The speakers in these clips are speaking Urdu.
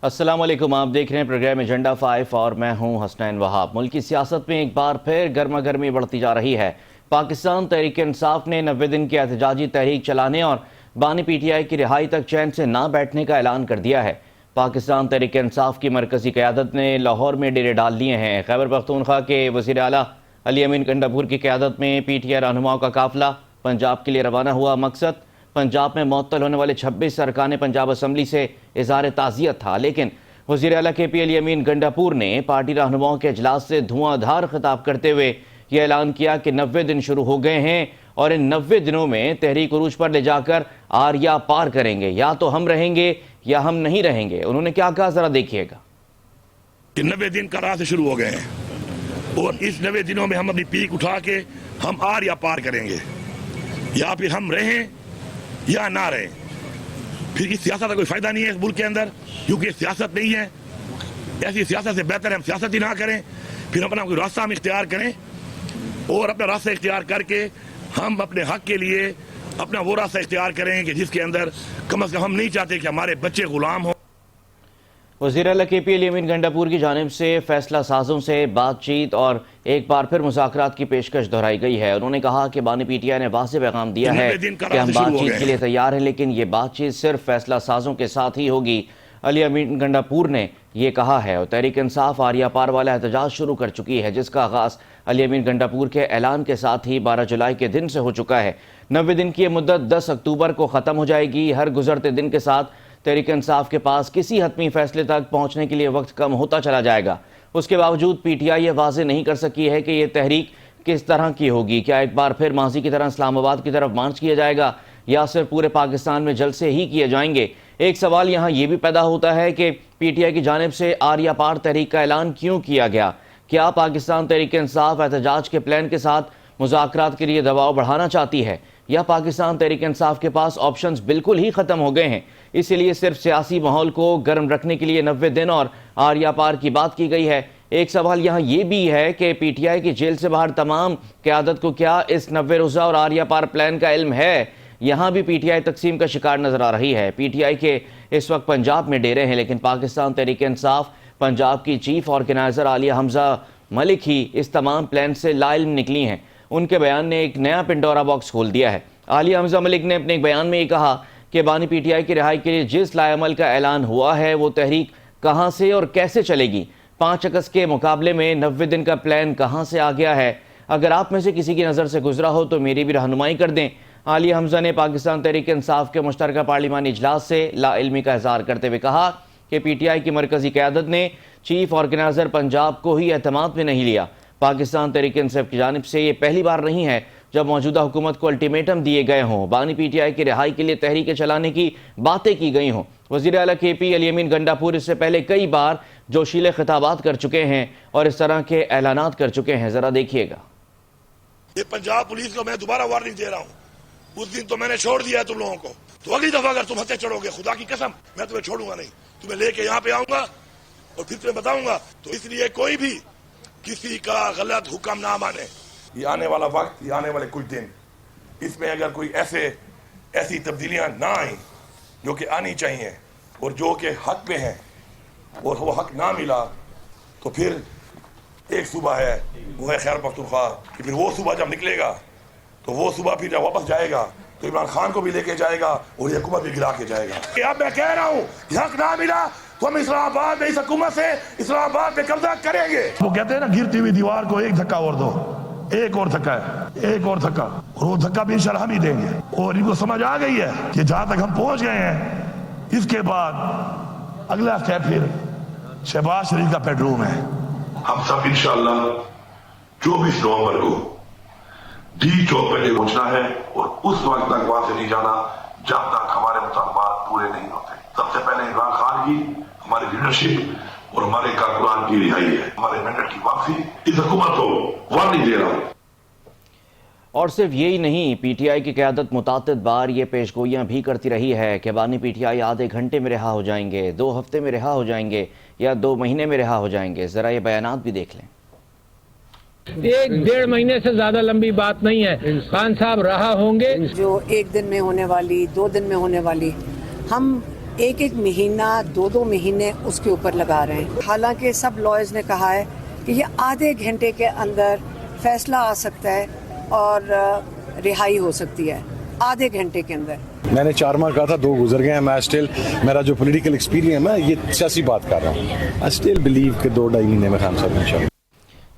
السلام علیکم، آپ دیکھ رہے ہیں پروگرام ایجنڈا 5 اور میں ہوں حسنین وہاب۔ ملکی سیاست میں ایک بار پھر گرما گرمی بڑھتی جا رہی ہے۔ پاکستان تحریک انصاف نے 90 دن کی احتجاجی تحریک چلانے اور بانی پی ٹی آئی کی رہائی تک چین سے نہ بیٹھنے کا اعلان کر دیا ہے۔ پاکستان تحریک انصاف کی مرکزی قیادت نے لاہور میں ڈیرے ڈال لیے ہیں۔ خیبر پختونخوا کے وزیر اعلیٰ علی امین گنڈاپور کی قیادت میں پی ٹی آئی رہنماؤں کا قافلہ پنجاب کے لیے روانہ ہوا۔ مقصد پنجاب میں معطل ہونے والے 26 ارکان پنجاب اسمبلی سے اظہار تعزیت تھا، لیکن وزیر اعلیٰ کے پی علی امین گنڈاپور نے پارٹی رہنماؤں کے اجلاس سے دھواں دھار خطاب کرتے ہوئے یہ اعلان کیا کہ 90 دن شروع ہو گئے ہیں اور ان 90 دنوں میں تحریک عروج پر لے جا کر آریا پار کریں گے، یا تو ہم رہیں گے یا ہم نہیں رہیں گے۔ انہوں نے کیا کہا، ذرا دیکھیے گا۔ 90 دن کا راہ سے شروع ہو گئے ہیں اور اس 90 دنوں میں ہم اپنی پیک اٹھا کے ہم آریا پار کریں گے، یا پھر ہم رہیں یا نہ رہیں۔ پھر اس سیاست کا کوئی فائدہ نہیں ہے اس ملک کے اندر، کیونکہ یہ سیاست نہیں ہے۔ ایسی سیاست سے بہتر ہے ہم سیاست ہی نہ کریں، پھر اپنا کوئی راستہ ہم اختیار کریں اور اپنا راستہ اختیار کر کے ہم اپنے حق کے لیے اپنا وہ راستہ اختیار کریں کہ جس کے اندر کم از کم ہم نہیں چاہتے کہ ہمارے بچے غلام ہوں۔ وزیر اعلیٰ کے پی علی امین گنڈاپور کی جانب سے فیصلہ سازوں سے بات چیت اور ایک بار پھر مذاکرات کی پیشکش دہرائی گئی ہے۔ انہوں نے کہا کہ بانی پی ٹی آئی نے واضح پیغام دیا ہے کہ ہم بات چیت کے لیے تیار ہیں، لیکن یہ بات چیت صرف فیصلہ سازوں کے ساتھ ہی ہوگی۔ علی امین گنڈاپور نے یہ کہا ہے اور تحریک انصاف آریا پار والا احتجاج شروع کر چکی ہے، جس کا آغاز علی امین گنڈاپور کے اعلان کے ساتھ ہی 12 جولائی کے دن سے ہو چکا ہے۔ 90 دن کی یہ مدت 10 اکتوبر کو ختم ہو جائے گی۔ ہر گزرتے دن کے ساتھ تحریک انصاف کے پاس کسی حتمی فیصلے تک پہنچنے کے لیے وقت کم ہوتا چلا جائے گا۔ اس کے باوجود پی ٹی آئی یہ واضح نہیں کر سکی ہے کہ یہ تحریک کس طرح کی ہوگی۔ کیا ایک بار پھر ماضی کی طرح اسلام آباد کی طرف مارچ کیا جائے گا یا صرف پورے پاکستان میں جلسے ہی کیے جائیں گے؟ ایک سوال یہاں یہ بھی پیدا ہوتا ہے کہ پی ٹی آئی کی جانب سے آریا پار تحریک کا اعلان کیوں کیا گیا؟ کیا پاکستان تحریک انصاف احتجاج کے پلان کے ساتھ مذاکرات کے لیے دباؤ بڑھانا چاہتی ہے، یا پاکستان تحریک انصاف کے پاس آپشنز بالکل ہی ختم ہو گئے ہیں؟ اسی لیے صرف سیاسی ماحول کو گرم رکھنے کے لیے 90 دن اور آریا پار کی بات کی گئی ہے۔ ایک سوال یہاں یہ بھی ہے کہ پی ٹی آئی کی جیل سے باہر تمام قیادت کو کیا اس 90 روزہ اور آریا پار پلان کا علم ہے؟ یہاں بھی پی ٹی آئی تقسیم کا شکار نظر آ رہی ہے۔ پی ٹی آئی کے اس وقت پنجاب میں ڈیرے ہیں، لیکن پاکستان تحریک انصاف پنجاب کی چیف آرگنائزر عالیہ حمزہ ملک ہی اس تمام پلان سے لا علم نکلی ہیں۔ ان کے بیان نے ایک نیا پنڈورا باکس کھول دیا ہے۔ عالیہ حمزہ ملک نے اپنے ایک بیان میں یہ کہا کہ بانی پی ٹی آئی کی رہائی کے لیے جس لائے عمل کا اعلان ہوا ہے وہ تحریک کہاں سے اور کیسے چلے گی؟ 5 اگست کے مقابلے میں 90 دن کا پلان کہاں سے آ گیا ہے؟ اگر آپ میں سے کسی کی نظر سے گزرا ہو تو میری بھی رہنمائی کر دیں۔ عالیہ حمزہ نے پاکستان تحریک انصاف کے مشترکہ پارلیمانی اجلاس سے لا علمی کا اظہار کرتے ہوئے کہا کہ پی ٹی آئی کی مرکزی قیادت نے چیف آرگنائزر پنجاب کو ہی اعتماد میں نہیں لیا۔ پاکستان تحریک انصاف کی جانب سے یہ پہلی بار نہیں ہے جب موجودہ حکومت کو الٹیمیٹم دیے گئے ہوں، بانی پی ٹی آئی کی رہائی کے لیے تحریکیں چلانے کی باتیں کی گئی ہوں۔ وزیر اعلیٰ کے پی علی امین گنڈاپور اس سے پہلے کئی بار جوشیلے خطابات کر چکے ہیں اور اس طرح کے اعلانات کر چکے ہیں، ذرا دیکھیے گا۔ یہ پنجاب پولیس کو میں دوبارہ وارننگ دے رہا ہوں، اس دن تو میں نے چھوڑ دیا ہے تم لوگوں کو، تو اگلی دفعہ اگر تم ہتھے چڑھو گے، خدا کی قسم میں تمہیں چھوڑوں گا نہیں، تمہیں لے کے یہاں پہ آؤں گا اور پھر تمہیں بتاؤں گا۔ تو اس لیے کوئی بھی کسی کا غلط حکم نہ مانے۔ یہ آنے والا وقت، یہ آنے والے کچھ دن، اس میں اگر کوئی ایسی تبدیلیاں نہ آئیں جو کہ آنی چاہیے اور جو کہ حق پہ ہیں اور وہ حق نہ ملا، تو پھر ایک صوبہ ہے وہ ہے خیبر پختونخوا، کہ پھر وہ صوبہ جب نکلے گا تو وہ صوبہ پھر جب واپس جائے گا تو عمران خان کو بھی لے کے جائے گا اور یہ حکومت بھی گرا کے جائے گا۔ اب میں کہہ رہا ہوں حق نہ ملا تو ہم اسلام آباد میں اس حکومت سے اسلام آباد میں قبضہ کریں گے۔ وہ کہتے ہیں نا گرتی ہوئی دیوار کو ایک دھکا اور دو، ایک اور دھکا ہے، ایک اور دھکا، اور وہ دھکا بھی انشاءاللہ ہم ہی دیں گے۔ اور ان کو سمجھ آ گئی ہے کہ جہاں تک ہم پہنچ گئے ہیں، اس کے بعد اگلا اسٹیپ پھر شہباز شریف کا بیڈ روم ہے۔ ہم سب انشاءاللہ 24 نومبر کو ڈی چوک پہ پہنچنا ہے اور اس وقت تک وہاں سے نہیں جانا جب تک ہمارے مطالبات پورے نہیں ہوتے۔ سب سے پہلے عمران خان کی، ہماری لیڈرشپ اور ہمارے کارکنان کی رہائی ہے، ہمارے مینڈیٹ کی واپسی۔ اس حکومت کو وارننگ دے رہا ہوں۔ اور صرف یہی نہیں، پی ٹی آئی کی قیادت متعدد بار یہ پیش گوئیاں بھی کرتی رہی ہے کہ بانی پی ٹی آئی آدھے گھنٹے میں رہا ہو جائیں گے، 2 ہفتے میں رہا ہو جائیں گے یا 2 مہینے میں رہا ہو جائیں گے۔ ذرا یہ بیانات بھی دیکھ لیں۔ 1-1.5 مہینے سے زیادہ لمبی بات نہیں ہے، خان صاحب رہا ہوں گے۔ جو 1 دن میں ہونے والی، 2 دن میں ہونے والی، ہم ایک ایک مہینہ 2 مہینے اس کے اوپر لگا رہے ہیں. حالانکہ سب لائرز نے کہا ہے کہ یہ آدھے گھنٹے کے اندر فیصلہ آ سکتا ہے اور رہائی ہو سکتی ہے آدھے گھنٹے کے اندر. میں نے 4 ماہ کہا تھا، 2 گزر گئے ہیں. میں اسٹل میرا جو پولیٹیکل ایکسپیرینس ہے یہ سیاسی بات کر رہا ہوں. آئی اسٹل بلیو کہ 2-2.5 مہینے میں خان صاحب انشاءاللہ.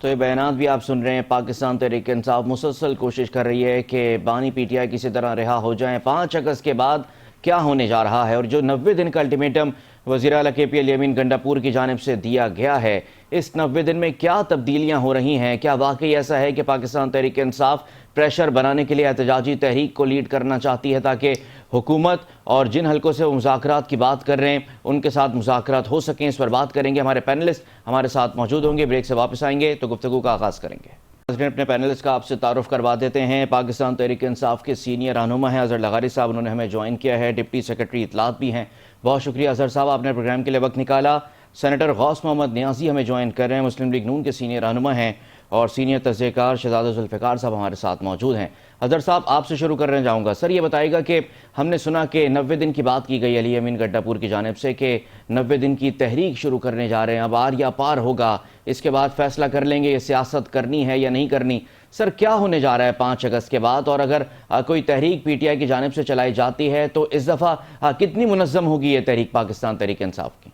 تو یہ بیانات بھی آپ سن رہے ہیں. پاکستان تحریک انصاف مسلسل کوشش کر رہی ہے کہ بانی پی ٹی آئی کسی طرح رہا ہو جائیں. 5 اگست کے بعد کیا ہونے جا رہا ہے، اور جو 90 دن کا الٹیمیٹم وزیر اعلیٰ کے پی ایل یمین گنڈاپور کی جانب سے دیا گیا ہے، اس 90 دن میں کیا تبدیلیاں ہو رہی ہیں؟ کیا واقعی ایسا ہے کہ پاکستان تحریک انصاف پریشر بنانے کے لیے احتجاجی تحریک کو لیڈ کرنا چاہتی ہے تاکہ حکومت اور جن حلقوں سے وہ مذاکرات کی بات کر رہے ہیں ان کے ساتھ مذاکرات ہو سکیں؟ اس پر بات کریں گے. ہمارے پینلسٹ ہمارے ساتھ موجود ہوں گے. بریک سے واپس آئیں گے تو گفتگو کا آغاز کریں گے. اپنے پینلسٹ کا آپ سے تعارف کروا دیتے ہیں. پاکستان تحریک انصاف کے سینئر رہنما ہیں اظہر لغاری صاحب، انہوں نے ہمیں جوائن کیا ہے. ڈپٹی سیکرٹری اطلاعات بھی ہیں. بہت شکریہ اظہر صاحب، آپ نے پروگرام کے لیے وقت نکالا. سینیٹر غوث محمد نیازی ہمیں جوائن کر رہے ہیں، مسلم لیگ نون کے سینئر رہنما ہیں. اور سینئر تجزیہ کار شہزادہ ذوالفقار صاحب ہمارے ساتھ موجود ہیں. اظہر صاحب آپ سے شروع کرنے جاؤں گا. سر یہ بتائے گا کہ ہم نے سنا کہ 90 دن کی بات کی گئی علی امین گڈاپور کی جانب سے کہ 90 دن کی تحریک شروع کرنے جا رہے ہیں. اب آر یا پار ہوگا، اس کے بعد فیصلہ کر لیں گے یہ سیاست کرنی ہے یا نہیں کرنی. سر کیا ہونے جا رہا ہے 5 اگست کے بعد، اور اگر کوئی تحریک پی ٹی آئی کی جانب سے چلائی جاتی ہے تو اس دفعہ کتنی منظم ہوگی یہ تحریک پاکستان تحریک انصاف کی؟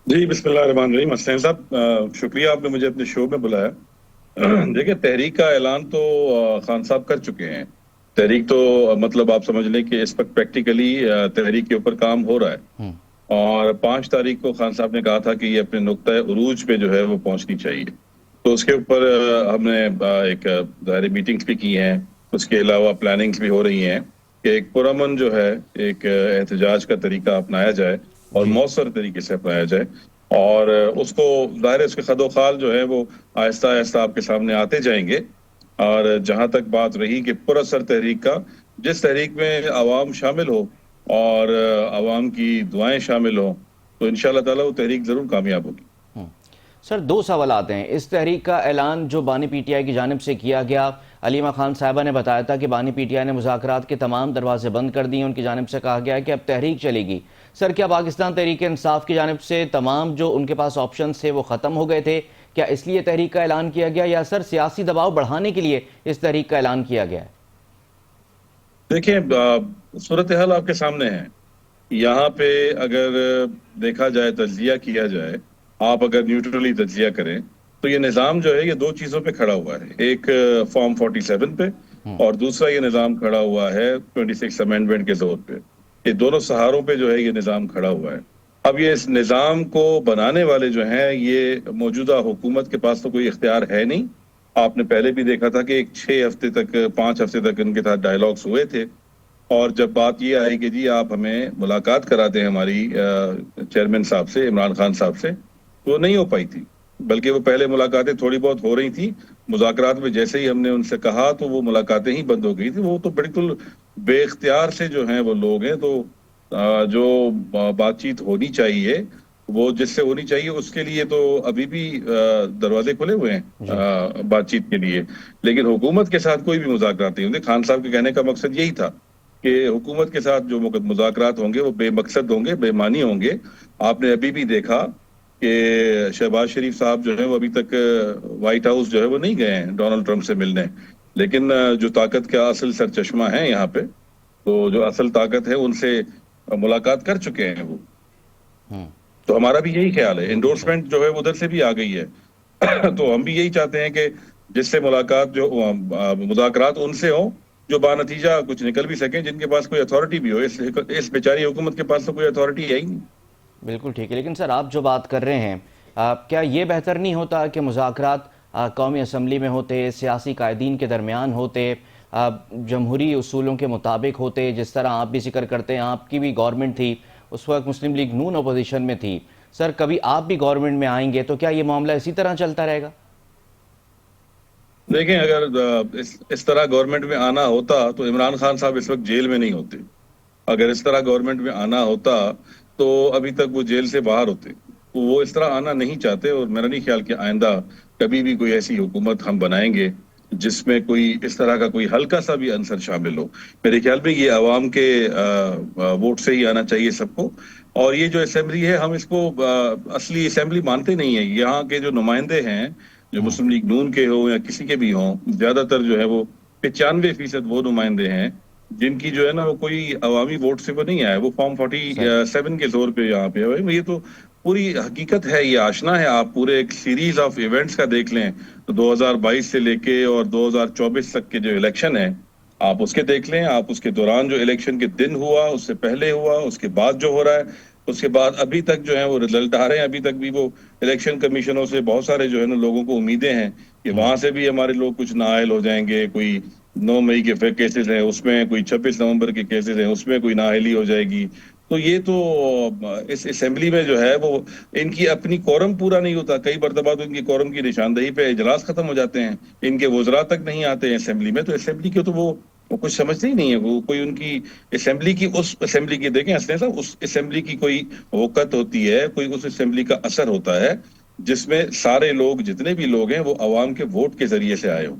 جی بسم اللہ الرحمن الرحیم. حسین صاحب شکریہ، آپ نے مجھے اپنے شو میں بلایا. دیکھیں تحریک کا اعلان تو خان صاحب کر چکے ہیں. تحریک تو مطلب آپ سمجھ لیں کہ اس وقت پریکٹیکلی تحریک کے اوپر کام ہو رہا ہے، اور 5 تاریخ کو خان صاحب نے کہا تھا کہ یہ اپنے نقطۂ عروج پہ جو ہے وہ پہنچنی چاہیے. تو اس کے اوپر ہم نے ایک ظاہری میٹنگز بھی کی ہیں. اس کے علاوہ پلاننگز بھی ہو رہی ہیں کہ ایک پرامن جو ہے ایک احتجاج کا طریقہ اپنایا جائے اور مؤثر طریقے سے اپنایا جائے. اور اس کو ظاہر ہے اس کے خد و خال جو ہے وہ آہستہ آہستہ آپ کے سامنے آتے جائیں گے. اور جہاں تک بات رہی کہ پر اثر تحریک کا، جس تحریک میں عوام شامل ہو اور عوام کی دعائیں شامل ہوں تو انشاءاللہ تعالی وہ تحریک ضرور کامیاب ہوگی. سر 2 سوالات ہیں. اس تحریک کا اعلان جو بانی پی ٹی آئی کی جانب سے کیا گیا، علیمہ خان صاحبہ نے بتایا تھا کہ بانی پی ٹی آئی نے مذاکرات کے تمام دروازے بند کر دیے. ان کی جانب سے کہا گیا ہے کہ اب تحریک چلے گی. سر کیا پاکستان تحریک انصاف کی جانب سے تمام جو ان کے پاس آپشنز تھے وہ ختم ہو گئے تھے؟ کیا اس لیے تحریک کا اعلان کیا گیا، یا سر سیاسی دباؤ بڑھانے کے لیے اس تحریک کا اعلان کیا گیا ہے؟ دیکھیں صورتحال آپ کے سامنے ہے. یہاں پہ اگر دیکھا جائے، تجزیہ کیا جائے، آپ اگر نیوٹرلی تجزیہ کریں تو یہ نظام جو ہے یہ 2 چیزوں پہ کھڑا ہوا ہے. ایک فارم 47 پہ، اور دوسرا یہ نظام کھڑا ہوا ہے 26 امینڈمنٹ کے زور پہ. یہ دونوں سہاروں پہ جو ہے یہ نظام کھڑا ہوا ہے. اب یہ اس نظام کو بنانے والے جو ہیں یہ موجودہ حکومت کے پاس تو کوئی اختیار ہے نہیں. آپ نے پہلے بھی دیکھا تھا کہ ایک 6 ہفتے تک 5 ہفتے تک ان کے ساتھ ڈائیلاگز ہوئے تھے، اور جب بات یہ آئی کہ جی آپ ہمیں ملاقات کراتے ہیں ہماری چیئرمین صاحب سے، عمران خان صاحب سے، تو نہیں ہو پائی تھی. بلکہ وہ پہلے ملاقاتیں تھوڑی بہت ہو رہی تھیں، مذاکرات میں جیسے ہی ہم نے ان سے کہا تو وہ ملاقاتیں ہی بند ہو گئی تھی. وہ تو بالکل بے اختیار سے جو ہیں وہ لوگ ہیں. تو جو بات چیت ہونی چاہیے وہ جس سے ہونی چاہیے اس کے لیے تو ابھی بھی دروازے کھلے ہوئے ہیں بات چیت کے لیے. لیکن حکومت کے ساتھ کوئی بھی مذاکرات نہیں ہوتے. خان صاحب کے کہنے کا مقصد یہی تھا کہ حکومت کے ساتھ جو مذاکرات ہوں گے وہ بے مقصد ہوں گے، بے معنی ہوں گے. آپ نے ابھی بھی دیکھا کہ شہباز شریف صاحب جو ہیں وہ ابھی تک وائٹ ہاؤس جو ہے وہ نہیں گئے ہیں ڈونلڈ ٹرمپ سے ملنے. لیکن جو طاقت کا اصل سرچشمہ ہے یہاں پہ، تو جو اصل طاقت ہے ان سے ملاقات کر چکے ہیں وہ. تو ہمارا بھی یہی خیال ہے، انڈورسمنٹ جو ہے ادھر سے بھی آ گئی ہے. تو ہم بھی یہی چاہتے ہیں کہ جس سے ملاقات جو مذاکرات ان سے ہوں جو بانتیجہ کچھ نکل بھی سکیں، جن کے پاس کوئی اتھارٹی بھی ہو. اس بیچاری حکومت کے پاس تو کوئی اتھارٹی ہے ہی نہیں. بالکل ٹھیک ہے. لیکن سر آپ جو بات کر رہے ہیں، کیا یہ بہتر نہیں ہوتا کہ مذاکرات قومی اسمبلی میں ہوتے، سیاسی قائدین کے درمیان ہوتے، جمہوری اصولوں کے مطابق ہوتے؟ جس طرح آپ بھی ذکر کرتے ہیں آپ کی بھی گورنمنٹ تھی، اس وقت مسلم لیگ نون اپوزیشن میں تھی. سر کبھی آپ بھی گورنمنٹ میں آئیں گے تو کیا یہ معاملہ اسی طرح چلتا رہے گا؟ دیکھیں اگر اس طرح گورنمنٹ میں آنا ہوتا تو عمران خان صاحب اس وقت جیل میں نہیں ہوتے. اگر اس طرح گورنمنٹ میں آنا ہوتا تو ابھی تک وہ جیل سے باہر ہوتے. وہ اس طرح آنا نہیں چاہتے، اور میرا نہیں خیال کہ آئندہ کبھی بھی کوئی ایسی حکومت ہم بنائیں گے جس میں کوئی اس طرح کا کوئی ہلکا سا بھی عنصر شامل ہو. میرے خیال میں یہ عوام کے ووٹ سے ہی آنا چاہیے سب کو. اور یہ جو اسمبلی ہے ہم اس کو اصلی اسمبلی مانتے نہیں ہیں. یہاں کے جو نمائندے ہیں جو مسلم لیگ نون کے ہوں یا کسی کے بھی ہوں, زیادہ تر جو ہے وہ 95% وہ نمائندے ہیں جن کی جو ہے نا وہ کوئی عوامی ووٹ سے وہ نہیں آیا, وہ فارم 47 کے زور پہ یہاں پہ. یہ تو پوری حقیقت ہے, یہ آشنا ہے. آپ پورے ایک سیریز آف ایونٹس کا دیکھ لیں تو 2022 سے لے کے اور 2024 تک کے جو الیکشن ہے آپ اس کے دیکھ لیں. آپ اس کے دوران جو الیکشن کے دن ہوا, اس سے پہلے ہوا, اس کے بعد جو ہو رہا ہے, اس کے بعد ابھی تک جو ہے وہ رزلٹ آ رہے ہیں. ابھی تک بھی وہ الیکشن کمیشنوں سے بہت سارے جو ہے نا لوگوں کو امیدیں ہیں کہ وہاں سے بھی ہمارے لوگ کچھ نااہل ہو جائیں گے. کوئی 9 مئی کے کیسز ہیں اس میں, کوئی 26 نومبر کے کیسز ہیں اس میں کوئی نااہلی ہو جائے گی. تو یہ تو اس اسمبلی میں جو ہے وہ ان کی اپنی کورم پورا نہیں ہوتا. کئی مرتبہ تو ان کی کورم کی نشاندہی پہ اجلاس ختم ہو جاتے ہیں, ان کے وزراء تک نہیں آتے ہیں اسمبلی میں. تو اسمبلی کے تو وہ کچھ سمجھتے ہی نہیں ہے. وہ کوئی ان کی اسمبلی کی, اس اسمبلی کی دیکھیں حسنین صاحب, اس اسمبلی کی کوئی وقت ہوتی ہے, کوئی اس اسمبلی کا اثر ہوتا ہے جس میں سارے لوگ, جتنے بھی لوگ ہیں وہ عوام کے ووٹ کے ذریعے سے آئے ہوں.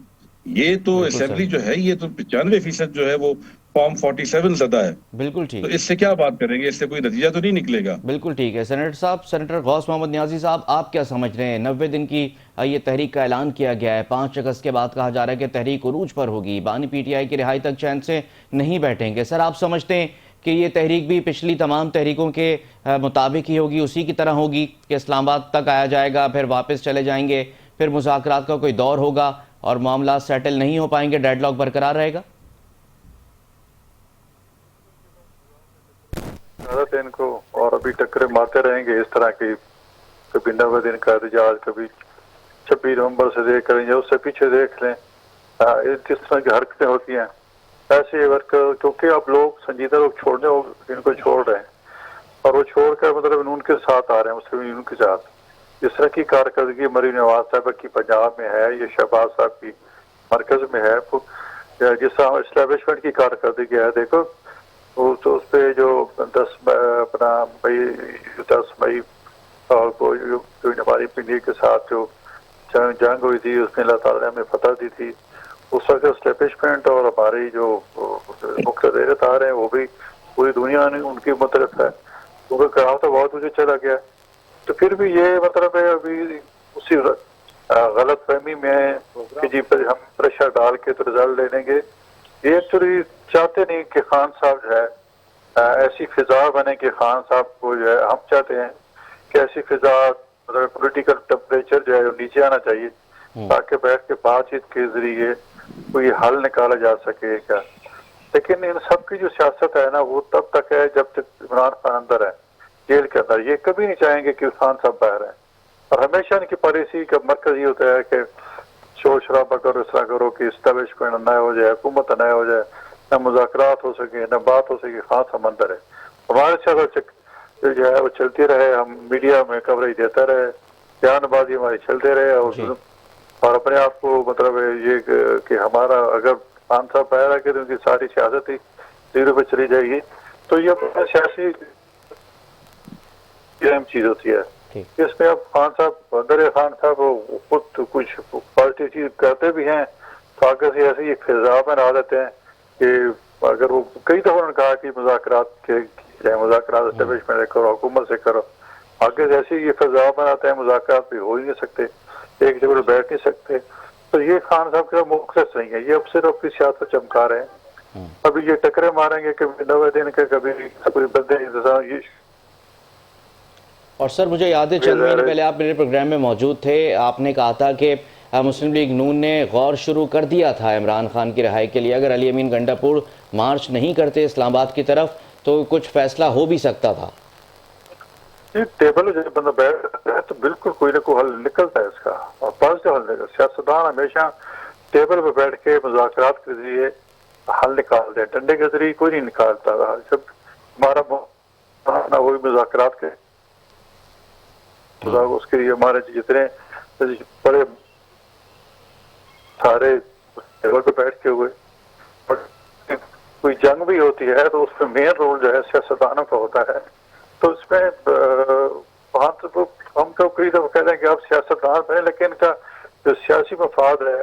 یہ تو اسمبلی جو ہے یہ تو 95% جو ہے وہ فارم 47 زدہ ہے. بالکل ٹھیک. تو اس سے کیا بات کریں گے, اس سے کوئی نتیجہ تو نہیں نکلے گا. بالکل ٹھیک ہے. سینیٹر صاحب, سینیٹر غوث محمد نیازی صاحب, آپ کیا سمجھ رہے ہیں؟ 90 دن کی یہ تحریک کا اعلان کیا گیا ہے. 5 اگست کے بعد کہا جا رہا ہے کہ تحریک عروج پر ہوگی. بانی پی ٹی آئی کی رہائی تک چین سے نہیں بیٹھیں گے. سر, آپ سمجھتے ہیں کہ یہ تحریک بھی پچھلی تمام تحریکوں کے مطابق ہی ہوگی, اسی کی طرح ہوگی کہ اسلام آباد تک آیا جائے گا, پھر واپس چلے جائیں گے, پھر مذاکرات کا کوئی دور ہوگا اور معاملات سیٹل نہیں ہو پائیں گے, ڈیڈ لاک برقرار رہے گا؟ ان کو اور ابھی ٹکرے مارتے رہیں گے اس طرح کی, کبھی 90 دن کا احتجاج, کبھی 26 نومبر سے دیکھ کریں یا اس سے پیچھے دیکھ لیں, کس طرح کی حرکتیں ہوتی ہیں. ایسے کیونکہ اب لوگ سنجیدہ لوگ چھوڑنے ان کو چھوڑ رہے ہیں, اور وہ چھوڑ کر مطلب ان کے ساتھ آ رہے ہیں, مسلم یونین کے ساتھ. جس طرح کی کارکردگی مریم نواز صاحبہ کی پنجاب میں ہے, یہ شہباز صاحب کی مرکز میں ہے, جس طرح اسٹیبلشمنٹ کی کارکردگی ہے, دیکھو تو اس پہ جو 10 مئی اور ہماری پنڈی کے ساتھ جو جنگ ہوئی تھی اس میں اللہ تعالیٰ نے ہمیں فتح دی تھی. اس وقت اسٹیبلشمنٹ اور ہماری جو مقتدر آ رہے ہیں وہ بھی پوری دنیا نے ان کی مطرف ہے, کیونکہ کراؤ تو بہت مجھے چلا گیا. تو پھر بھی یہ مطلب ہے ابھی اسی غلط فہمی میں کہ جی ہم پریشر ڈال کے تو رزلٹ لے لیں گے. یہ ایکچولی چاہتے نہیں کہ خان صاحب جو ہے ایسی فضا بنے کہ خان صاحب کو جو ہے, ہم چاہتے ہیں کہ ایسی فضا مطلب پولیٹیکل ٹیمپریچر جو ہے نیچے آنا چاہیے تاکہ بیٹھ کے بات چیت کے ذریعے کوئی حل نکالا جا سکے گا. لیکن ان سب کی جو سیاست ہے نا وہ تب تک ہے جب تک عمران خان اندر ہے جیل کے اندر. یہ کبھی نہیں چاہیں گے کہ خان صاحب باہر ہیں, اور ہمیشہ ان کی پالیسی کا مرکز یہ ہوتا ہے کہ شور شرابہ کرو, اس طرح کرو کہ اسٹیبلشمنٹ نہ ہو جائے, حکومت نہ ہو جائے, نہ مذاکرات ہو سکے, نہ بات ہو سکے. خان صاحب اندر ہے, ہمارے ساتھ جو ہے وہ چلتی رہے, ہم میڈیا میں کوریج دیتا رہے, بیان بازی ہماری چلتے رہے, اور اپنے آپ کو مطلب یہ کہ ہمارا اگر خان صاحب باہر آ کے تو ان کی ساری سیاست ہی زیرو پہ چلی جائے گی. تو یہ اپنا سیاسی اہم چیز ہوتی ہے. اس میں اب خان صاحب اندر, خان صاحب خود کچھ پازیٹیو چیز کرتے بھی ہیں تو آگے سے ایسے یہ فضا بنا دیتے ہیں کہ اگر وہ کئی دفعہ انہوں نے کہا کہ مذاکرات کے مذاکرات اسٹیبلشمنٹ سے کرو, حکومت سے کرو, آگے سے ایسے یہ فضا بناتے ہیں مذاکرات بھی ہو ہی نہیں سکتے, ایک جگہ بیٹھ نہیں سکتے. تو یہ خان صاحب کے مختص نہیں ہے, یہ اب صرف اپنی سیاست چمکا رہے ہیں. ابھی یہ ٹکرے ماریں گے کبھی 90 دن کے, کبھی بندے انتظام. اور سر مجھے یاد ہے چند مہینے پہلے آپ میرے پروگرام میں موجود تھے, آپ نے کہا تھا کہ مسلم لیگ نون نے غور شروع کر دیا تھا عمران خان کی رہائی کے لیے. اگر علی امین گنڈا پور مارچ نہیں کرتے اسلام آباد کی طرف تو کچھ فیصلہ ہو بھی سکتا تھا. ٹیبل جب بندہ بیٹھ ہے تو بالکل کوئی نہ کوئی حل نکلتا ہے اس کا, اور پازیٹیو حل نکلتا. سیاستدان ہمیشہ ٹیبل پہ بیٹھ کے مذاکرات کے ذریعے حل نکالتے ہیں, ڈنڈے کے ذریعے کوئی نہیں نکالتا. جب ہمارا وہی مذاکرات کے اس کے لیے ہمارے جتنے بڑے سارے ٹیبل پہ بیٹھ کے ہوئے, کوئی جنگ بھی ہوتی ہے تو اس میں مین رول جو ہے سیاستدانوں کا ہوتا ہے. تو اس میں ہم تو کئی دفعہ کہتے ہیں کہ آپ سیاستدان بنے, لیکن ان کا جو سیاسی مفاد ہے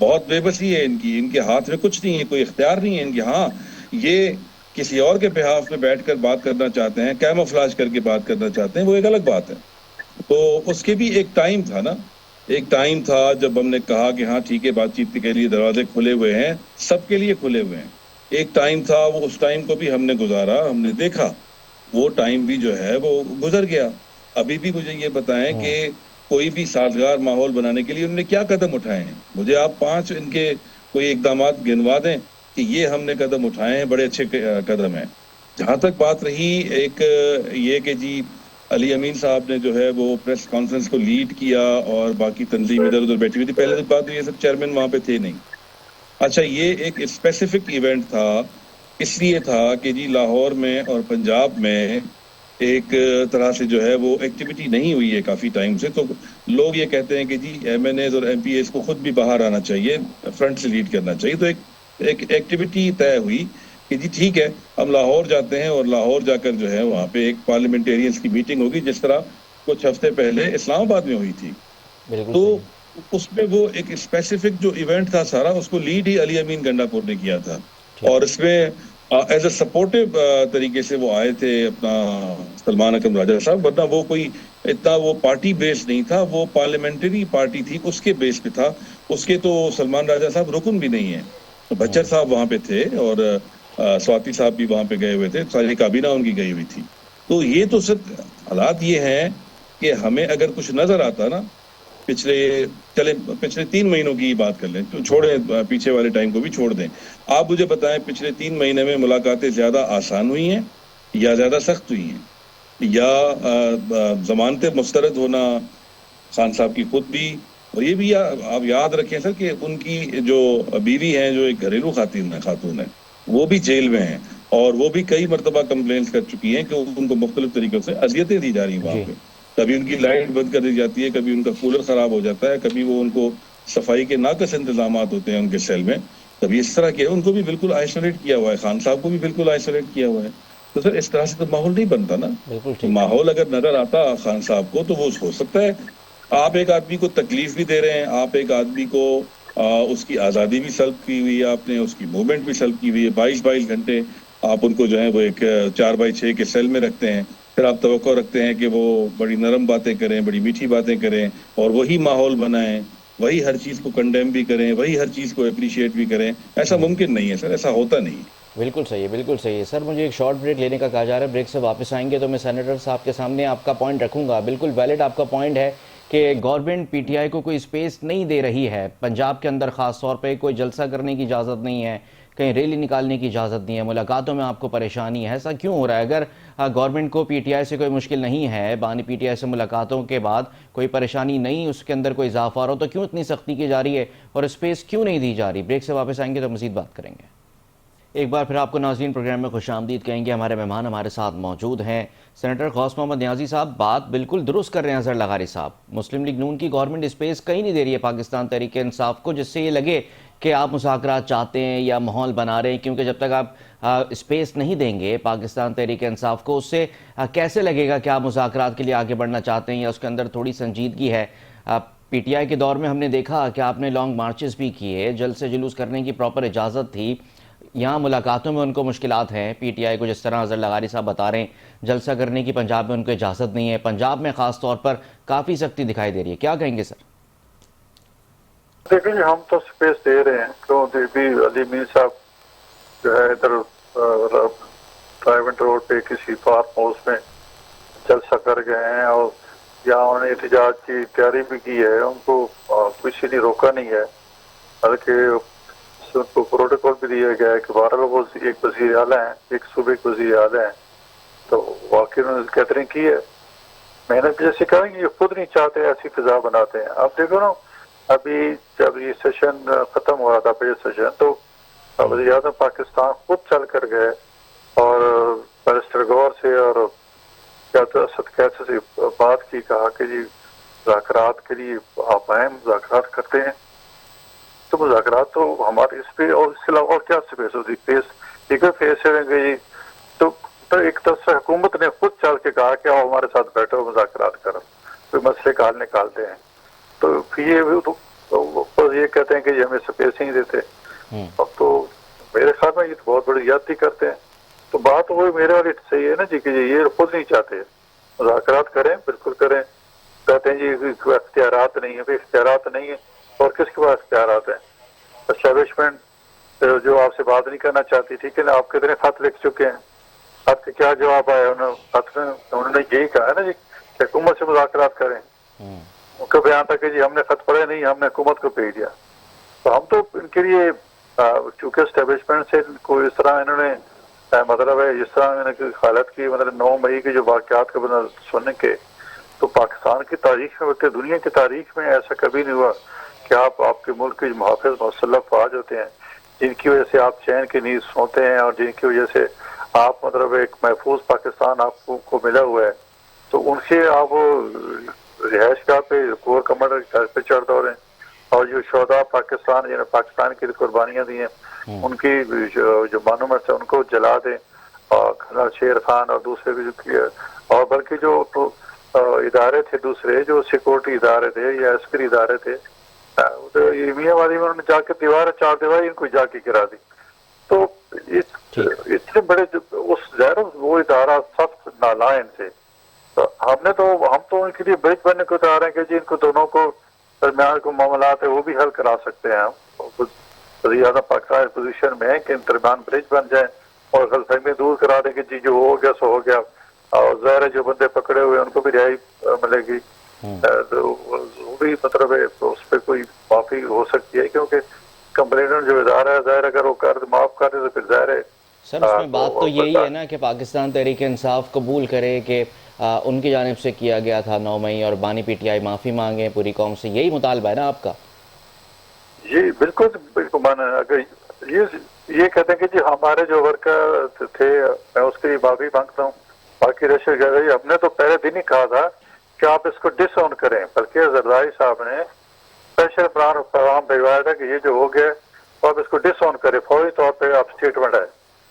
بہت بے بسی ہے ان کے ہاتھ میں کچھ نہیں ہے، کوئی اختیار نہیں ہے ان کے. ہاں یہ کسی اور کے بہاف پہ بیٹھ کر بات کرنا چاہتے ہیں، کیموفلاج کر کے بات کرنا چاہتے ہیں، وہ ایک الگ بات ہے. تو اس کے بھی ایک ٹائم تھا نا، ایک ٹائم تھا جب ہم نے کہا کہ ہاں ٹھیک ہے بات چیت کے لیے دروازے کھلے ہوئے ہیں، سب کے لیے کھلے ہوئے ہیں. ایک ٹائم تھا، وہ اس ٹائم کو بھی ہم نے گزارا، ہم نے دیکھا، وہ ٹائم بھی جو ہے وہ گزر گیا. ابھی بھی مجھے یہ بتائیں کہ کوئی بھی سازگار ماحول بنانے کے لیے انہوں نے کیا قدم اٹھائے ہیں؟ مجھے آپ 5 ان کے کوئی اقدامات گنوا دیں کہ یہ ہم نے قدم اٹھائے ہیں، بڑے اچھے قدم ہیں. جہاں تک بات رہی ایک یہ کہ جی علی امین صاحب نے جو ہے وہ پریس کانفرنس کو لیڈ کیا اور باقی تنظیم ادھر ادھر بیٹھی ہوئی تھی. پہلے تو بات یہ سب چیئرمین وہاں پہ تھے نہیں. اچھا یہ ایک اسپیسیفک ایونٹ تھا، اس لیے تھا کہ جی لاہور میں اور پنجاب میں ایک طرح سے جو ہے وہ ایکٹیویٹی نہیں ہوئی ہے کافی ٹائم سے. تو لوگ یہ کہتے ہیں کہ جی ایم این ایز اور ایم پی ایز کو خود بھی باہر آنا چاہیے، فرنٹ سے لیڈ کرنا چاہیے. تو ایک ایکٹیویٹی طے ہوئی کہ جی ٹھیک ہے ہم لاہور جاتے ہیں اور لاہور جا کر جو ہے وہاں پہ ایک پارلیمنٹیرینز کی میٹنگ ہوگی، جس طرح کچھ ہفتے پہلے اسلام آباد میں ہوئی تھی. تو اس میں وہ ایک اسپیسیفک جو ایونٹ تھا سارا، اس کو لیڈ ہی علی امین گنڈا پور نے کیا تھا. اور اس میں ایز اے سپورٹو طریقے سے وہ آئے تھے اپنا سلمان اکرم راجہ صاحب، ورنہ وہ کوئی اتنا وہ پارٹی بیس نہیں تھا، وہ پارلیمنٹری پارٹی تھی اس کے بیس پہ تھا. اس کے تو سلمان راجہ صاحب رکن بھی نہیں ہیں. بچر صاحب وہاں پہ تھے اور سواتی صاحب بھی وہاں پہ گئے ہوئے تھے، ساری کابینہ ان کی گئی ہوئی تھی. تو یہ تو صرف حالات یہ ہیں کہ ہمیں اگر کچھ نظر آتا نا پچھلے 3 مہینوں کی بات کر لیں، تو چھوڑیں پیچھے والے ٹائم کو بھی چھوڑ دیں. آپ مجھے بتائیں پچھلے 3 مہینے میں ملاقاتیں زیادہ آسان ہوئی ہیں یا زیادہ سخت ہوئی ہیں، یا ضمانتیں مسترد ہونا خان صاحب کی خود بھی، اور یہ بھی آپ یاد رکھیں سر کہ ان کی جو بیوی ہیں جو ایک گھریلو خاتون ہے وہ بھی جیل میں ہیں، اور وہ بھی کئی مرتبہ کمپلینس کر چکی ہیں کہ ان کو مختلف طریقوں سے اذیتیں دی جا رہی ہیں وہاں پہ. کبھی ان کی لائٹ بند کر دی جاتی ہے، کبھی ان کا کولر خراب ہو جاتا ہے، کبھی وہ ان کو صفائی کے ناقص انتظامات ہوتے ہیں ان کے سیل میں، کبھی اس طرح کے ان کو بھی بالکل آئسولیٹ کیا ہوا ہے، خان صاحب کو بھی بالکل آئسولیٹ کیا ہوا ہے. تو سر اس طرح سے تو ماحول نہیں بنتا نا. ماحول اگر نظر آتا خان صاحب کو تو وہ ہو سکتا ہے آپ ایک آدمی کو تکلیف بھی دے رہے ہیں، آپ ایک آدمی کو اس کی آزادی بھی سلب کی ہوئی ہے، آپ نے اس کی موومنٹ بھی سلب کی ہوئی ہے. 22 گھنٹے آپ ان کو جو ہے وہ ایک 4x6 کے سیل میں رکھتے ہیں، پھر آپ توقع رکھتے ہیں کہ وہ بڑی نرم باتیں کریں، بڑی میٹھی باتیں کریں اور وہی ماحول بنائیں، وہی ہر چیز کو کنڈیم بھی کریں، وہی ہر چیز کو اپریشیٹ بھی کریں. ایسا ممکن نہیں ہے سر، ایسا ہوتا نہیں ہے. بالکل صحیح ہے، بالکل صحیح ہے. سر مجھے ایک شارٹ بریک لینے کا کہا جا رہا ہے، بریک سے واپس آئیں گے تو میں سینیٹر صاحب کے سامنے آپ کا پوائنٹ رکھوں گا. بالکل ویلڈ آپ کا پوائنٹ ہے کہ گورنمنٹ پی ٹی آئی کو کوئی اسپیس نہیں دے رہی ہے. پنجاب کے اندر خاص طور پہ کوئی جلسہ کرنے کی اجازت نہیں ہے، کہیں ریلی نکالنے کی اجازت نہیں ہے، ملاقاتوں میں آپ کو پریشانی ہے. ایسا کیوں ہو رہا ہے؟ اگر گورنمنٹ کو پی ٹی آئی سے کوئی مشکل نہیں ہے، بانی پی ٹی آئی سے ملاقاتوں کے بعد کوئی پریشانی نہیں، اس کے اندر کوئی اضافہ ہو تو کیوں اتنی سختی کی جا رہی ہے اور اسپیس کیوں نہیں دی جا رہی؟ بریک سے واپس آئیں گے تو مزید بات کریں گے. ایک بار پھر آپ کو ناظرین پروگرام میں خوش آمدید کہیں گے. ہمارے مہمان ہمارے ساتھ موجود ہیں سینیٹر غوث محمد نیازی صاحب. بات بالکل درست کر رہے ہیں اظہر لغاری صاحب، مسلم لیگ نون کی گورنمنٹ اسپیس کہیں نہیں دے رہی ہے پاکستان تحریک انصاف کو، جس سے یہ لگے کہ آپ مذاکرات چاہتے ہیں یا ماحول بنا رہے ہیں. کیونکہ جب تک آپ اسپیس نہیں دیں گے پاکستان تحریک انصاف کو، اس سے کیسے لگے گا کہ آپ مذاکرات کے لیے آگے بڑھنا چاہتے ہیں یا اس کے اندر تھوڑی سنجیدگی ہے. پی ٹی آئی کے دور میں ہم نے دیکھا کہ آپ نے لانگ مارچز بھی کیے، جلسے جلوس کرنے کی پراپر اجازت تھی. یہاں ملاقاتوں میں ان کو مشکلات ہیں پی ٹی آئی کو، جس طرح اظہر لغاری صاحب بتا رہے ہیں جلسہ کرنے کی پنجاب میں ان کو اجازت نہیں ہے. پنجاب میں خاص طور پر کافی سختی دکھائی دے رہی ہے. کیا کہیں گے سر؟ دیکھیں جی ہم تو اسپیس دے رہے ہیں، کیوں بھی علی میر صاحب جو ہے ادھر پرائیویٹ روڈ پہ کسی فارم ہاؤس میں جلسہ کر گئے ہیں اور یہاں انہوں نے احتجاج کی تیاری بھی کی ہے. ان کو کسی نے روکا نہیں ہے، بلکہ ان کو پروٹوکول بھی دیا گیا ہے کہ 12 لوگوں سے ایک وزیر اعلیٰ ہیں، ایک صوبے کے وزیر اعلیٰ ہیں. تو واقعی انہوں نے کیٹرنگ کی ہے. میں نے جیسے کہا کہ یہ خود نہیں چاہتے ایسی فضا بناتے ہیں. آپ دیکھو نا ابھی جب یہ سیشن ختم ہوا تھا بجٹ سیشن، تو وزیر اعظم پاکستان خود چل کر گئے اور بیرسٹر گور سے اور اسد کیسے سے بات کی، کہا کہ جی مذاکرات کے لیے آپ آئیں، مذاکرات کرتے ہیں. تو مذاکرات تو ہمارے اس پہ، اور اس کے علاوہ اور کیا اسپیس ہوتی فیس ایک فیس ہے گئی. تو ایک طرف سے حکومت نے خود چل کے کہا کہ آپ ہمارے ساتھ بیٹھو، مذاکرات کرو، کوئی مسئلے کا حل نکالتے ہیں. تو یہ وزیر یہ کہتے ہیں کہ یہ ہمیں سپیس نہیں دیتے. اب تو میرے خیال میں یہ تو بہت بڑی زیادتی کرتے ہیں. تو بات وہی میرے والی صحیح ہے نا جی کہ یہ خود نہیں چاہتے. مذاکرات کریں, بالکل کریں. کہتے ہیں جی اختیارات نہیں ہیں. اختیارات نہیں ہیں اور کس کے پاس اختیارات ہیں؟ اسٹیبلشمنٹ جو آپ سے بات نہیں کرنا چاہتی, ٹھیک ہے نا, آپ کتنے خط لکھ چکے ہیں, خط کے کیا جواب آئے؟ انہوں نے یہی کہا ہے نا جی کہ حکومت سے مذاکرات کریں. ان کا بیان تھا کہ جی ہم نے خط پڑھے نہیں, ہم نے حکومت کو بھیج دیا. تو ہم تو ان کے لیے چونکہ اسٹیبلشمنٹ سے کوئی اس طرح انہوں نے مطلب ہے جس طرح انہوں نے حالت کی, مطلب 9 مئی کے جو واقعات کے بنا سننے کے, تو پاکستان کی تاریخ میں بلکہ دنیا کی تاریخ میں ایسا کبھی نہیں ہوا کہ آپ کے ملک کے محافظ مسلح فوج ہوتے ہیں جن کی وجہ سے آپ چین کی نیند سوتے ہیں اور جن کی وجہ سے آپ مطلب ایک محفوظ پاکستان آپ کو ملا ہوا ہے, تو ان سے آپ رہائش گاہ پہ کور کمانڈر گھر پہ چڑھ دوڑیں اور جو شہداء پاکستان جنہوں نے پاکستان کی قربانیاں دی ہیں ان کی جو مانومنٹس ہیں ان کو جلا دیں, اور کرنل شیر خان اور دوسرے بھی, اور بلکہ جو ادارے تھے دوسرے جو سیکورٹی ادارے تھے یا عسکری ادارے تھے, میاں والی میں انہوں نے جا کے چار دیواری ان کو جا کے گرا دی. تو اتنے بڑے اس ظاہر وہ ادارہ سخت نالائن تھے. ہم تو ان کے لیے برج بننے کو تیار ہیں کہ جی ان کو دونوں کو درمیان کو معاملات ہے وہ بھی حل کرا سکتے ہیں. ہم زیادہ پاکستان پوزیشن میں ہے کہ درمیان برج بن جائیں اور غلط فہمی دور کرا دیں کہ جی جو ہو گیا سو ہو گیا, اور ظاہر جو بندے پکڑے ہوئے ان کو بھی رہائی ملے گی. وہ بھی مطلب ہے اس پہ کوئی معافی ہو سکتی ہے کیونکہ کمپلینٹ جو ادارہ ہے ظاہر اگر وہ معاف کر دے تو پھر ظاہر ہے. سر اس میں بات تو یہی ہے نا کہ پاکستان تحریک انصاف قبول کرے کہ ان کی جانب سے کیا گیا تھا 9 مئی اور بانی پی ٹی آئی معافی مانگے پوری قوم سے, یہی مطالبہ ہے نا آپ کا؟ جی بالکل اگر یہ کہتے ہیں کہ جی ہمارے جو ورکر تھے میں اس کے لیے معافی مانگتا ہوں. باقی رشید غزالی ہم نے تو پہلے دن ہی کہا تھا کہ آپ اس کو ڈس آن کریں, بلکہ زرداری صاحب نے اسپیشل پیغام بھیجوایا تھا کہ یہ جو ہو گیا تو آپ اس کو ڈس آن کریں, فوری طور پہ آپ اسٹیٹمنٹ ہے.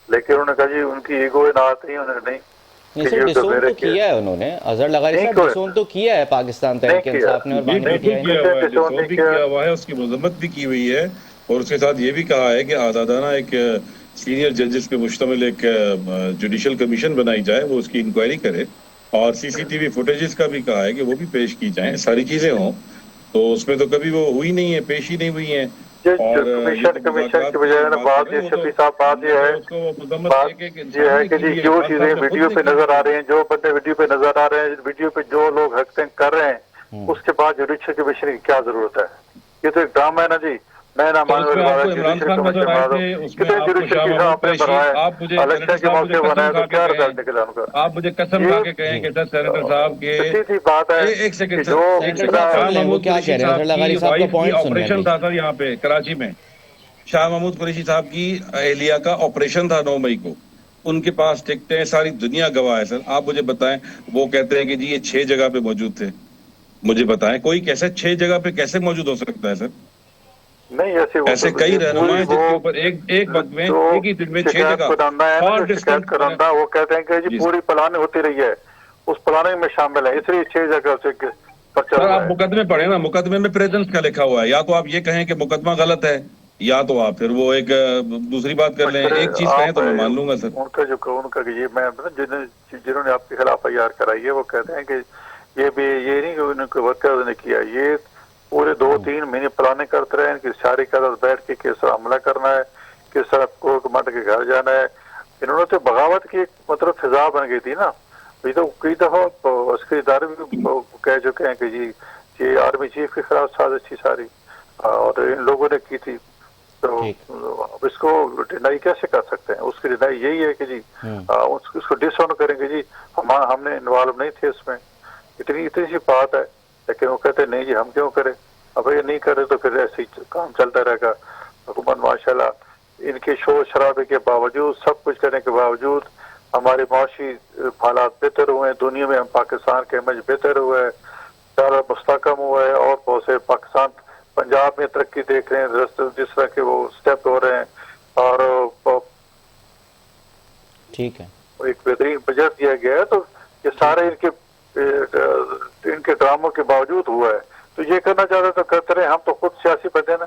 لیکن انہوں نے کہا جی ان کی ایگو نہ آتی, انہوں نے نہیں ڈسون تو کیا ہے, انہوں نے اظہر لغاری صاحب ڈسون تو کیا ہے پاکستان تحریک انصاف نے اور بانی پی ٹی آئی نے. ڈسون بھی کیا ہوا ہے, اس کی مذمت بھی کی ہوئی ہے, اور اس کے ساتھ یہ بھی کہا ہے کہ آزادانہ ایک سینئر ججز پہ مشتمل ایک جوڈیشل کمیشن بنائی جائے, وہ اس کی انکوائری کرے, اور سی سی ٹی وی فوٹیجز کا بھی کہا ہے کہ وہ بھی پیش کی جائیں, ساری چیزیں ہوں. تو اس میں تو کبھی وہ ہوئی نہیں ہے, پیش ہی نہیں ہوئی ہیں. کمیشن کی بجائے بات یہ شفیع صاحب بات یہ ہے کہ جی جو چیزیں ویڈیو پہ نظر آ رہے ہیں, جو بندے ویڈیو پہ نظر آ رہے ہیں, ویڈیو پہ جو لوگ ایکٹنگ کر رہے ہیں, اس کے بعد جوڈیشل کمیشن کی کیا ضرورت ہے؟ یہ تو ایک ڈرامہ ہے نا جی. میں نہ عمران خان نظر آئے تھے, اس میں آپ کو شاہ محمود قریشی, آپ مجھے سینیٹر صاحب آپ مجھے قسم کھا کے کہیں کہ سر سینیٹر صاحب کے ایک سیکنڈ شاہ محمود قریشی صاحب کی آپریشن تھا سر یہاں پہ کراچی میں. شاہ محمود قریشی صاحب کی اہلیہ کا آپریشن تھا 9 مئی کو, ان کے پاس ٹکٹیں, ساری دنیا گواہ ہے سر. آپ مجھے بتائیں, وہ کہتے ہیں کہ جی یہ 6 جگہ پہ موجود تھے. مجھے بتائیں کوئی کیسے 6 جگہ پہ کیسے موجود ہو سکتا ہے سر؟ نہیں ایسے کئی رہنما ہیں جن کے اوپر ایک وقت میں ایک ہی دن میں 6 جگہ کرندہ وہ کہتے ہیں کہ جی پوری پلاننگ ہوتی رہی ہے, اس پلاننگ میں شامل ہے, اس لیے 6 جگہ سے سر آپ مقدمے پڑھیں نا, مقدمے میں پریزنس کا لکھا ہوا ہے. یا تو آپ یہ کہیں کہ مقدمہ غلط ہے, یا تو آپ پھر وہ ایک دوسری بات کر لیں. ایک چیز کہیں تو میں مان لوں گا سر. ان کا یہ میں جنہوں نے آپ کے خلاف IR کرائی ہے وہ کہتے ہیں کہ یہ بھی یہ نہیں کہ ان کے ورکرز نے کیا, یہ پورے 2-3 مہینے پلاننگ کرتے رہے کہ ساری قدر بیٹھ کے کس طرح حملہ کرنا ہے, کس طرح کور کمانڈر کے گھر جانا ہے. انہوں نے تو بغاوت کی ایک مطلب فضا بن گئی تھی نا. یہ تو کئی دفعہ عسکری ادارے بھی کہہ چکے ہیں کہ جی یہ آرمی چیف کے خلاف سازش تھی ساری, اور ان لوگوں نے کی تھی. تو اب اس کو ڈینائی کیسے کر سکتے ہیں؟ اس کی ڈینائی یہی ہے کہ جی اس کو ڈس آن کریں گے جی ہم نے انوالو نہیں تھے اس میں. اتنی سی بات ہے, لیکن وہ کہتے ہیں نہیں جی ہم کیوں کریں, اب یہ نہیں کرے تو پھر ایسے ہی کام چلتا رہے گا. حکومت ماشاءاللہ ان کے شور شرابے کے باوجود, سب کچھ کرنے کے باوجود ہمارے معاشی حالات بہتر ہوئے ہیں, دنیا میں ہم پاکستان کا امیج بہتر ہوا ہے, زیادہ مستحکم ہوا ہے, اور بہت سے پاکستان پنجاب میں ترقی دیکھ رہے ہیں جس طرح کے وہ سٹیپ ہو رہے ہیں, اور ٹھیک ہے ایک بہترین بجٹ دیا گیا ہے. تو یہ سارے ان کے ڈراموں کے باوجود ہوا ہے. تو یہ کرنا چاہتے تو کرتے رہے, ہم تو خود سیاسی بندے نا.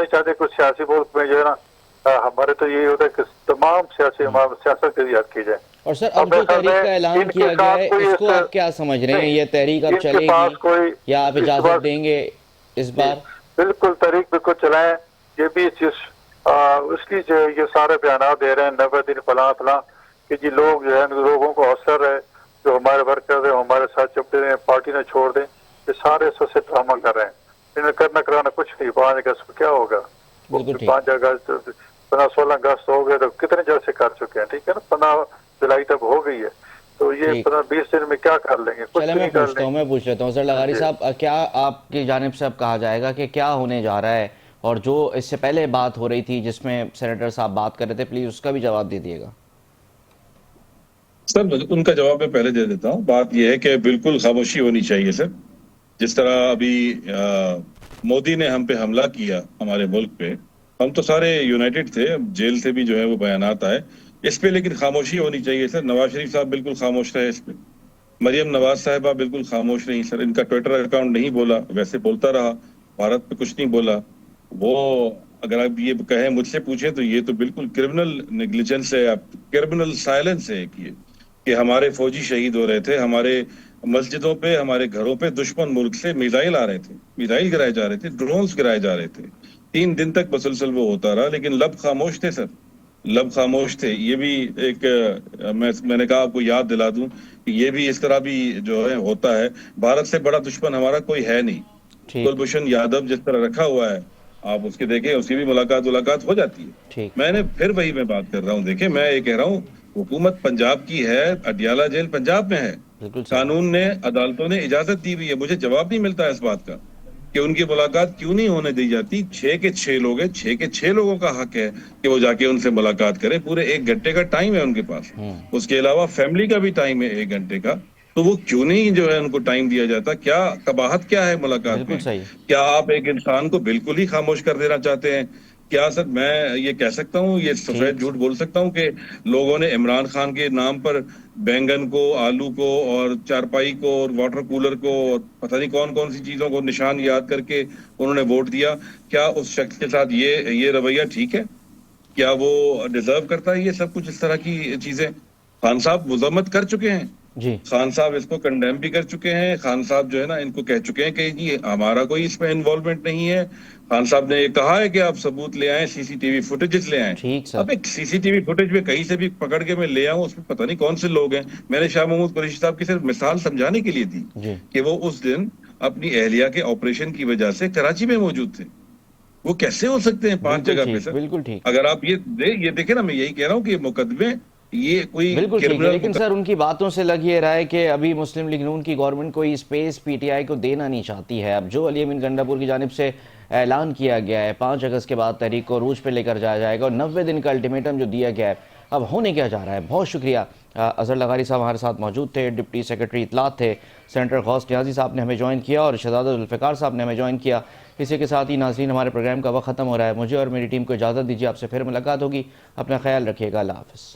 نہیں چاہتے کچھ سیاسی ملک میں جو ہے نا ہمارے تو یہی ہوتا ہے کہ تمام سیاسی سیاست کے رعایت کی جائے. اور سر اب جو تحریک کا اعلان کیا گیا ہے اس کو آپ کیا سمجھ رہے ہیں؟ یہ تحریک اب چلے گی یا آپ اجازت دیں گے اس بار؟ بالکل تحریک بالکل چلائیں. یہ بھی اس کی جو یہ سارے بیانات دے رہے ہیں 90 دن فلاں فلاں کہ جی لوگ جو ہے لوگوں کو حوصلہ رہے جو ہمارے ورکر ہیں ہمارے ساتھ چپٹے رہے پارٹی نہ چھوڑ دیں. یہ سارے سے ڈرامہ کر رہے ہیں. انہیں کرنا کرانا کچھ نہیں. 5 اگست کو کیا ہوگا؟ 5 اگست 16 اگست ہو گئے تو کتنے جلسے کر چکے ہیں. ٹھیک ہے نا, 15 جولائی تک ہو گئی ہے تو یہ 15-20 دن میں کیا کر لیں گے؟ کچھ نہیں کر لیں گے. میں پوچھ لیتا ہوں سر لغاری صاحب, کیا آپ کی جانب سے اب کہا جائے گا کہ کیا ہونے جا رہا ہے؟ اور جو اس سے پہلے بات ہو رہی تھی جس میں سینیٹر صاحب بات کر رہے تھے, پلیز اس کا بھی جواب دے دیے گا. سر ان کا جواب میں پہلے دے دیتا ہوں. بات یہ ہے کہ بالکل خاموشی ہونی چاہیے سر. جس طرح ابھی مودی نے ہم پہ حملہ کیا ہمارے ملک پہ, ہم تو سارے یونائٹڈ تھے, جیل سے بھی جو ہے وہ بیانات آئے اس پہ, لیکن خاموشی ہونی چاہیے سر. نواز شریف صاحب بالکل خاموش رہے اس پہ. مریم نواز صاحبہ بالکل خاموش رہی سر. ان کا ٹویٹر اکاؤنٹ نہیں بولا, ویسے بولتا رہا, بھارت پہ کچھ نہیں بولا. وہ اگر آپ یہ کہیں مجھ سے پوچھیں تو یہ تو بالکل کرمنل نیگلیجنس ہے, کرمنل سائلنس ہے کہ ہمارے فوجی شہید ہو رہے تھے, ہمارے مسجدوں پہ ہمارے گھروں پہ دشمن ملک سے میزائل آ رہے تھے, میزائل گرائے جا رہے تھے, ڈرونز گرائے جا رہے تھے. 3 دن تک مسلسل وہ ہوتا رہا, لیکن لب خاموش تھے سر, لب خاموش تھے. یہ بھی ایک میں نے کہا آپ کو یاد دلا دوں کہ یہ بھی اس طرح بھی جو ہے ہوتا ہے. بھارت سے بڑا دشمن ہمارا کوئی ہے نہیں. کلبھوشن یادو جس طرح رکھا ہوا ہے آپ اس کے دیکھیں, اس کی بھی ملاقات ہو جاتی ہے. میں نے پھر وہی میں بات کر رہا ہوں, دیکھیں میں یہ کہہ رہا ہوں حکومت پنجاب کی ہے, اڈیالہ جیل پنجاب میں ہے, قانون نے عدالتوں نے اجازت دی ہوئی ہے. مجھے جواب نہیں ملتا اس بات کا کہ ان کی ملاقات کیوں نہیں ہونے دی جاتی. 6 کے 6 لوگ ہیں, 6 کے 6 لوگوں کا حق ہے کہ وہ جا کے ان سے ملاقات کریں. پورے 1 گھنٹے کا ٹائم ہے ان کے پاس, اس کے علاوہ فیملی کا بھی ٹائم ہے 1 گھنٹے کا. تو وہ کیوں نہیں جو ہے ان کو ٹائم دیا جاتا؟ کیا قباحت کیا ہے ملاقات میں؟ کیا آپ ایک انسان کو بالکل ہی خاموش کر دینا چاہتے ہیں؟ کیا سر میں یہ کہہ سکتا ہوں, یہ سفید جھوٹ بول سکتا ہوں کہ لوگوں نے عمران خان کے نام پر بینگن کو, آلو کو اور چارپائی کو اور واٹر کولر کو اور پتہ نہیں کون سی چیزوں کو نشان یاد کر کے انہوں نے ووٹ دیا؟ کیا اس شخص کے ساتھ یہ رویہ ٹھیک ہے؟ کیا وہ ڈیزرو کرتا ہے یہ سب کچھ اس طرح کی چیزیں؟ خان صاحب مذمت کر چکے ہیں, خان صاحب اس کو کنڈیم بھی کر چکے ہیں. خان صاحب جو ہے نا ان کو کہہ چکے ہیں کہ جی ہمارا کوئی اس میں انوالومنٹ نہیں ہے. خان صاحب نے یہ کہا ہے کہ آپ ثبوت لے آئیں, CCTV فوٹیجز لے آئیں. اب ایک CCTV فوٹیج میں کہیں سے بھی پکڑ کے میں لے آؤں, اس میں پتہ نہیں کون سے لوگ ہیں. میں نے شاہ محمود قریشی صاحب کی صرف مثال سمجھانے کے لیے دی کہ وہ اس دن اپنی اہلیہ کے آپریشن کی وجہ سے کراچی میں موجود تھے. وہ کیسے ہو سکتے ہیں 5 جگہ پہ سر؟ اگر آپ یہ دیکھیں نا, میں یہی کہہ رہا ہوں کہ یہ مقدمے یہ کوئی بالکل ٹھیک ہے, لیکن سر ان کی باتوں سے لگ یہ رہا ہے کہ ابھی مسلم لیگ نون کی گورنمنٹ کوئی اسپیس PTI کو دینا نہیں چاہتی ہے. اب جو علی امین گنڈاپور کی جانب سے اعلان کیا گیا ہے 5 اگست کے بعد تحریک کو عروج پہ لے کر جایا جائے گا, اور 90 دن کا الٹیمیٹم جو دیا گیا ہے, اب ہونے کیا جا رہا ہے؟ بہت شکریہ. اظہر لغاری صاحب ہمارے ساتھ موجود تھے, ڈپٹی سیکرٹری اطلاعات تھے. سینیٹر غوث نیازی صاحب نے ہمیں جوائن کیا, اور شہزادہ ذوالفقار صاحب نے ہمیں جوائن کیا. اسی کے ساتھ ہی ناظرین ہمارے پروگرام کا وقت ختم ہو رہا ہے. مجھے اور میری ٹیم کو اجازت دیجیے, آپ سے پھر ملاقات ہوگی. اپنا خیال رکھیے گا, اللہ حافظ.